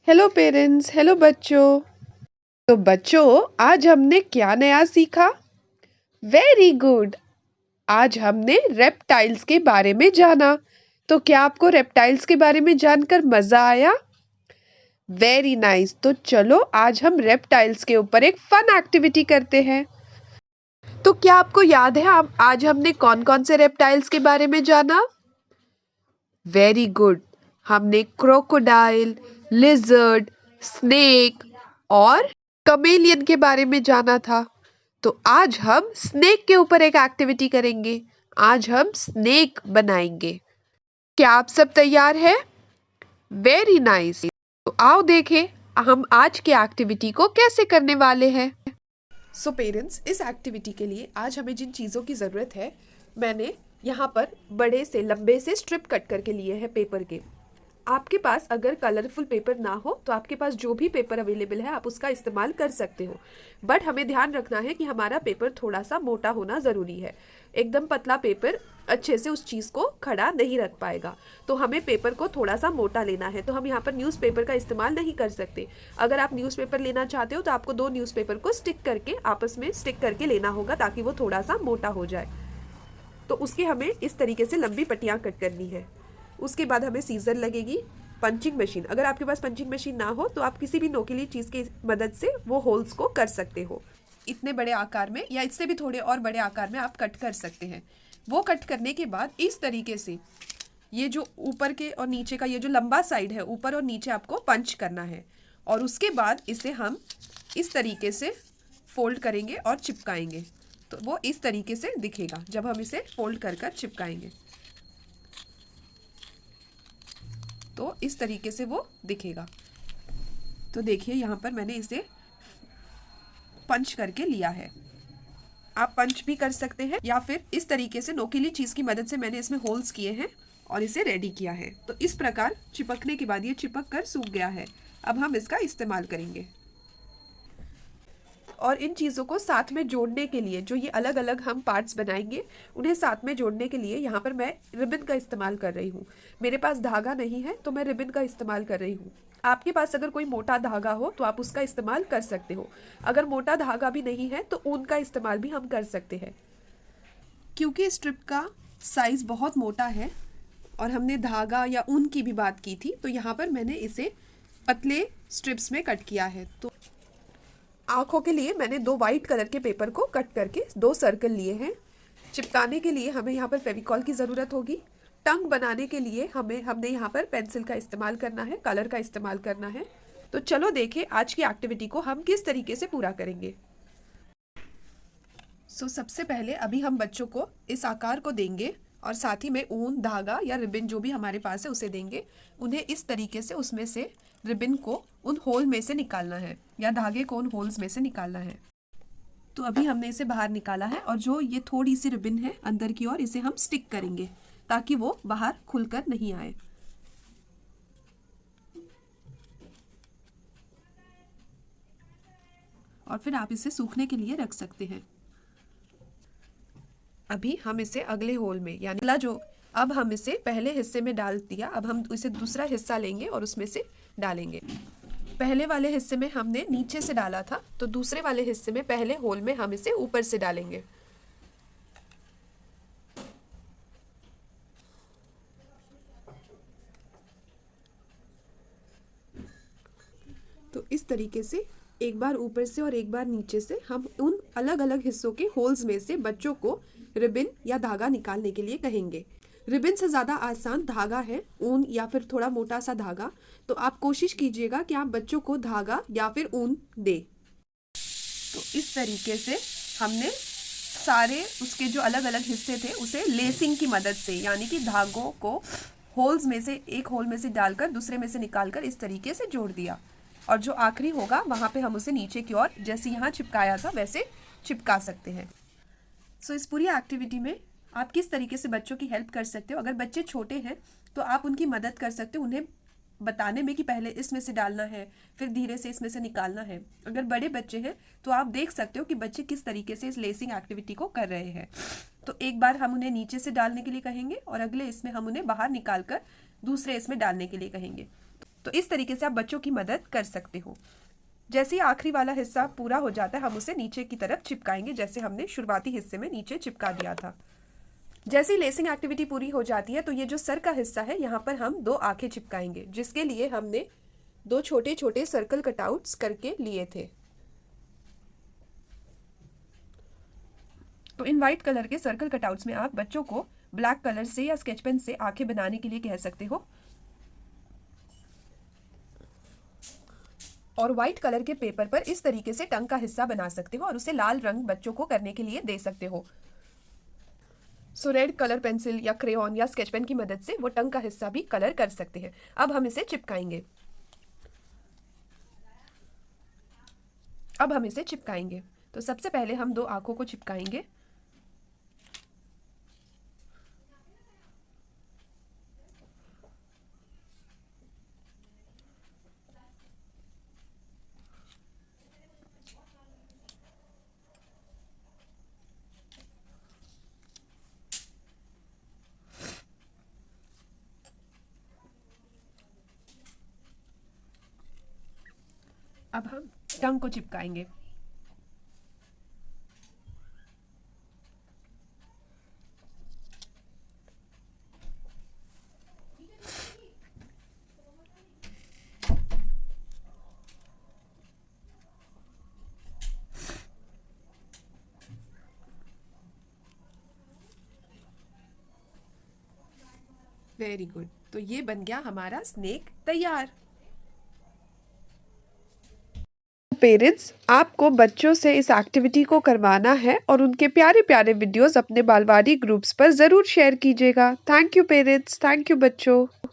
Hello parents, hello बच्चों। तो बच्चों, आज हमने क्या नया सीखा? Very good. आज हमने रेप्टाइल्स के बारे में जाना। तो क्या आपको रेप्टाइल्स के बारे में जानकर मजा आया? Very nice. तो चलो आज हम रेप्टाइल्स के ऊपर एक फन एक्टिविटी करते हैं। तो क्या आपको याद है आज हमने कौन कौन से रेप्टाइल्स के बारे में जाना? Very good. हमने क्रोकोडाइल, लिजर्ड, स्नेक और कमेलियन के बारे में जाना था। तो आज हम स्नेक के ऊपर एक एक्टिविटी करेंगे। आज हम स्नेक बनाएंगे। क्या आप सब तैयार हैं? Very nice. तो आओ देखें हम आज की एक्टिविटी को कैसे करने वाले हैं। सो पेरेंट्स, इस एक्टिविटी के लिए आज हमें जिन चीज़ों की ज़रूरत है, मैंने यहाँ पर बड़े से लंबे से स्ट्रिप कट करके लिए हैं पेपर के। आपके पास अगर कलरफुल पेपर ना हो तो आपके पास जो भी पेपर अवेलेबल है आप उसका इस्तेमाल कर सकते हो। बट हमें ध्यान रखना है कि हमारा पेपर थोड़ा सा मोटा होना ज़रूरी है। एकदम पतला पेपर अच्छे से उस चीज़ को खड़ा नहीं रख पाएगा, तो हमें पेपर को थोड़ा सा मोटा लेना है। तो हम यहाँ पर न्यूज़पेपर का इस्तेमाल नहीं कर सकते। अगर आप न्यूज़पेपर लेना चाहते हो तो आपको 2 न्यूज़पेपर को स्टिक करके आपस में स्टिक करके लेना होगा ताकि वो थोड़ा सा मोटा हो जाए। तो उसके हमें इस तरीके से लंबी पट्टियाँ कट करनी है। उसके बाद हमें सीजर लगेगी, पंचिंग मशीन। अगर आपके पास पंचिंग मशीन ना हो तो आप किसी भी नोकीली चीज़ की मदद से वो होल्स को कर सकते हो। इतने बड़े आकार में या इससे भी थोड़े और बड़े आकार में आप कट कर सकते हैं। वो कट करने के बाद इस तरीके से ये जो ऊपर के और नीचे का ये जो लंबा साइड है, ऊपर और नीचे आपको पंच करना है। और उसके बाद इसे हम इस तरीके से फोल्ड करेंगे और चिपकाएंगे। तो वो इस तरीके से दिखेगा जब हम इसे फोल्ड कर कर चिपकाएंगे। तो इस तरीके से वो दिखेगा। तो देखिए यहाँ पर मैंने इसे पंच करके लिया है। आप पंच भी कर सकते हैं या फिर इस तरीके से नोकीली चीज़ की मदद से मैंने इसमें होल्स किए हैं और इसे रेडी किया है। तो इस प्रकार चिपकने के बाद ये चिपक कर सूख गया है। अब हम इसका इस्तेमाल करेंगे। और इन चीज़ों को साथ में जोड़ने के लिए जो ये अलग अलग हम पार्ट्स बनाएंगे, उन्हें साथ में जोड़ने के लिए यहाँ पर मैं रिबन का इस्तेमाल कर रही हूँ। मेरे पास धागा नहीं है तो मैं रिबन का इस्तेमाल कर रही हूँ। आपके पास अगर कोई मोटा धागा हो तो आप उसका इस्तेमाल कर सकते हो। अगर मोटा धागा भी नहीं है तो ऊन का इस्तेमाल भी हम कर सकते हैं। क्योंकि स्ट्रिप का साइज़ बहुत मोटा है और हमने धागा या ऊन की भी बात की थी, तो यहाँ पर मैंने इसे पतले स्ट्रिप्स में कट किया है। तो आँखों के लिए मैंने 2 वाइट कलर के पेपर को कट करके 2 सर्कल लिए हैं। चिपकाने के लिए हमें यहाँ पर फेविकॉल की ज़रूरत होगी। टंग बनाने के लिए हमने यहाँ पर पेंसिल का इस्तेमाल करना है, कलर का इस्तेमाल करना है। तो चलो देखें आज की एक्टिविटी को हम किस तरीके से पूरा करेंगे। सबसे पहले अभी हम बच्चों को इस आकार को देंगे और साथ ही में ऊन, धागा या रिबन जो भी हमारे पास है उसे देंगे। उन्हें इस तरीके से उसमें से रिबन को उन होल में से निकालना है या धागे को उन होल्स में से निकालना है। तो अभी हमने इसे बाहर निकाला है और जो ये थोड़ी सी रिबन है अंदर की ओर, इसे हम स्टिक करेंगे ताकि वो बाहर खुलकर नहीं आए। और फिर आप इसे सूखने के लिए रख सकते हैं। अभी हम इसे अगले होल में यानी जो अब हम इसे पहले हिस्से में डाल दिया, अब हम इसे दूसरा हिस्सा लेंगे और उसमें से डालेंगे। पहले वाले हिस्से में हमने नीचे से डाला था, तो दूसरे वाले हिस्से में पहले होल में हम इसे ऊपर से डालेंगे। तो इस तरीके से एक बार ऊपर से और एक बार नीचे से हम उन अलग अलग हिस्सों के होल्स में से बच्चों को रिबन या धागा निकालने के लिए कहेंगे। रिबन से ज़्यादा आसान धागा है, ऊन या फिर थोड़ा मोटा सा धागा। तो आप कोशिश कीजिएगा कि आप बच्चों को धागा या फिर ऊन दें। तो इस तरीके से हमने सारे उसके जो अलग अलग हिस्से थे उसे लेसिंग की मदद से यानी कि धागों को होल्स में से एक होल में से डालकर दूसरे में से निकालकर इस तरीके से जोड़ दिया। और जो आखिरी होगा वहाँ पे हम उसे नीचे की ओर जैसे यहाँ चिपकाया था वैसे चिपका सकते हैं। इस पूरी एक्टिविटी में आप किस तरीके से बच्चों की हेल्प कर सकते हो। अगर बच्चे छोटे हैं तो आप उनकी मदद कर सकते हो, उन्हें बताने में कि पहले इसमें से डालना है फिर धीरे से इसमें से निकालना है। अगर बड़े बच्चे हैं तो आप देख सकते हो कि बच्चे किस तरीके से इस लेसिंग एक्टिविटी को कर रहे हैं। तो एक बार हम उन्हें नीचे से डालने के लिए कहेंगे और अगले इसमें हम उन्हें बाहर निकाल कर दूसरे इसमें डालने के लिए कहेंगे। तो इस तरीके से आप बच्चों की मदद कर सकते हो। जैसे ही आखिरी वाला हिस्सा पूरा हो जाता है हम उसे नीचे की तरफ चिपकाएंगे, जैसे हमने शुरुआती हिस्से में नीचे चिपका दिया था। जैसे ही लेसिंग एक्टिविटी पूरी हो जाती है तो ये जो सर का हिस्सा है यहाँ पर हम 2 आंखें चिपकाएंगे, जिसके लिए हमने 2 छोटे छोटे सर्कल कटआउट्स करके लिए थे। तो इन वाइट कलर के सर्कल कटआउट्स में आप बच्चों को ब्लैक कलर से या स्केच पेन से आंखें बनाने के लिए कह सकते हो, और व्हाइट कलर के पेपर पर इस तरीके से टंग का हिस्सा बना सकते हो और उसे लाल रंग बच्चों को करने के लिए दे सकते हो। सो रेड कलर पेंसिल या क्रेयॉन या स्केच पेन की मदद से वो टंग का हिस्सा भी कलर कर सकते हैं। अब हम इसे चिपकाएंगे। तो सबसे पहले हम 2 आंखों को चिपकाएंगे। अब हम टंग को चिपकाएंगे। Very good. तो ये बन गया हमारा स्नेक तैयार। पेरेंट्स, आपको बच्चों से इस एक्टिविटी को करवाना है और उनके प्यारे प्यारे वीडियोस अपने बालवाड़ी ग्रुप्स पर ज़रूर शेयर कीजिएगा। Thank you parents, thank you बच्चों।